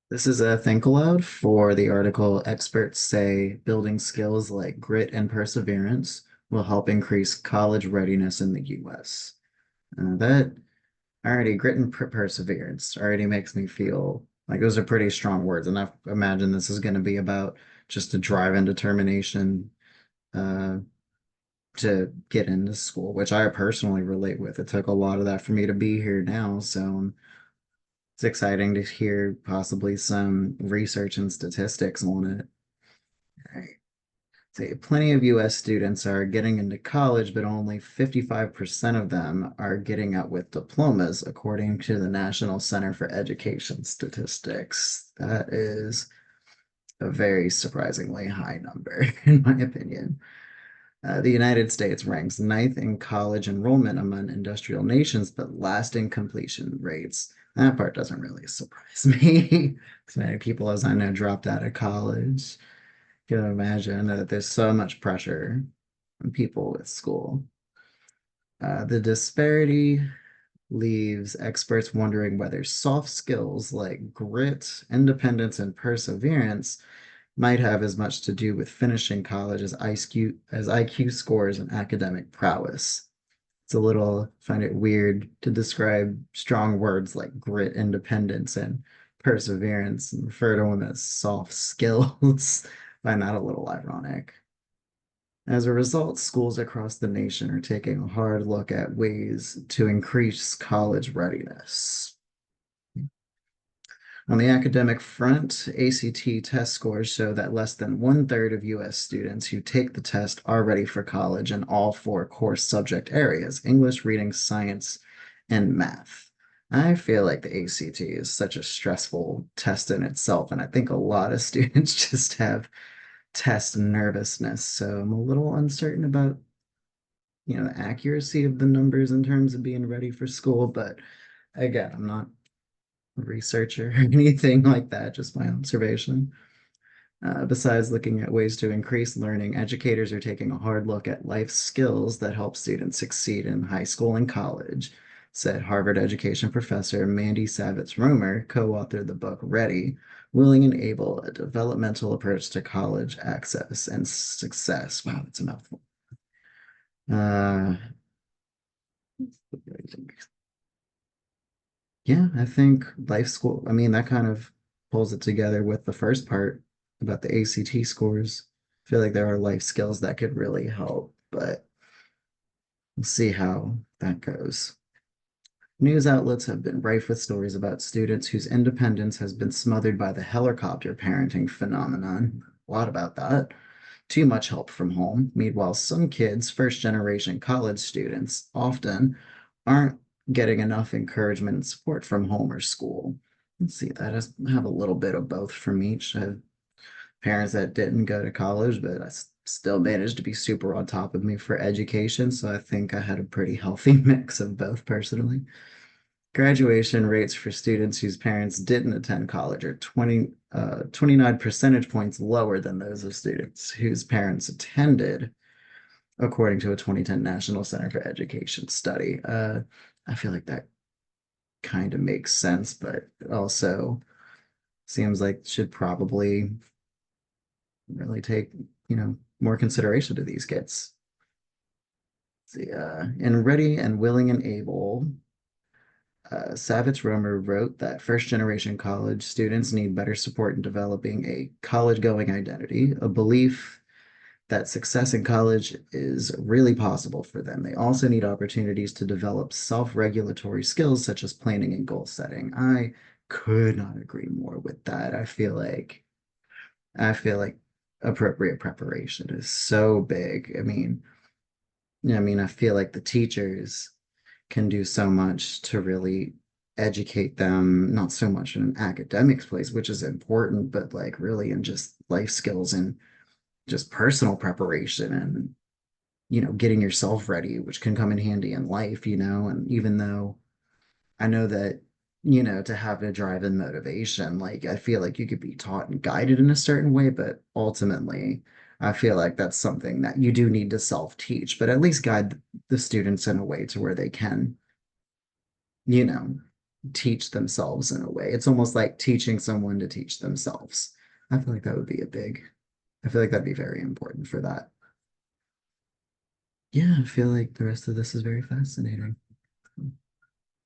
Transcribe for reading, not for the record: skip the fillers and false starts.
This is a think aloud for the article. Experts say building skills like grit and perseverance will help increase college readiness in the US. That already, grit and perseverance already makes me feel like those are pretty strong words. And I imagine this is going to be about just a drive and determination uh, to get into school, which I personally relate with. It took a lot of that for me to be here now. So it's exciting to hear possibly some research and statistics on it. Right. Say plenty of US students are getting into college, but only 55% of them are getting out with diplomas, according to the National Center for Education Statistics. That is a very surprisingly high number, in my opinion. The United States ranks ninth in college enrollment among industrial nations, but last in completion rates. That part doesn't really surprise me. As many people as I know dropped out of college. You can imagine that there's so much pressure on people with school. The disparity leaves experts wondering whether soft skills like grit, independence, and perseverance might have as much to do with finishing college as IQ scores and academic prowess. It's a little, find it weird to describe strong words like grit, independence, and perseverance and refer to them as soft skills. Find that a little ironic. As a result, schools across the nation are taking a hard look at ways to increase college readiness. On the academic front, ACT test scores show that less than one-third of US students who take the test are ready for college in all four core subject areas: English, reading, science, and math. I feel like the ACT is such a stressful test in itself, and I think a lot of students just have test nervousness. So I'm a little uncertain about, the accuracy of the numbers in terms of being ready for school. But again, I'm not researcher or anything like that, just my observation. Besides looking at ways to increase learning, educators are taking a hard look at life skills that help students succeed in high school and college, said Harvard education professor Mandy Savitz-Romer, co-authored the book Ready, Willing and Able, A Developmental Approach to College Access and Success. Wow, that's a mouthful. Uh, Yeah, I think life school, I mean, that kind of pulls it together with the first part about the ACT scores. I feel like there are life skills that could really help, but we'll see how that goes. News outlets have been rife with stories about students whose independence has been smothered by the helicopter parenting phenomenon. A lot about that. Too much help from home. Meanwhile, some kids, first generation college students, often aren't getting enough encouragement and support from home or school. Let's see, that has have a little bit of both from each. I have parents that didn't go to college, but still managed to be super on top of me for education. So I think I had a pretty healthy mix of both personally. Graduation rates for students whose parents didn't attend college are 29 percentage points lower than those of students whose parents attended, according to a 2010 National Center for Education study. I feel like that kind of makes sense, but it also seems like should probably really take, more consideration to these kids. See, in Ready and Willing and Able, Savitz Romer wrote that first generation college students need better support in developing a college going identity, a belief that success in college is really possible for them. They also need opportunities to develop self regulatory skills such as planning and goal setting. I could not agree more with that. I feel like appropriate preparation is so big. I feel like the teachers can do so much to really educate them, not so much in an academics place, which is important, but like really in just life skills and just personal preparation and, getting yourself ready, which can come in handy in life, and even though I know that, to have a drive and motivation, like I feel like you could be taught and guided in a certain way, but ultimately, I feel like that's something that you do need to self-teach, but at least guide the students in a way to where they can, you know, teach themselves in a way. It's almost like teaching someone to teach themselves. I feel like that would be a big, I feel like that'd be very important for that. Yeah, I feel like the rest of this is very fascinating.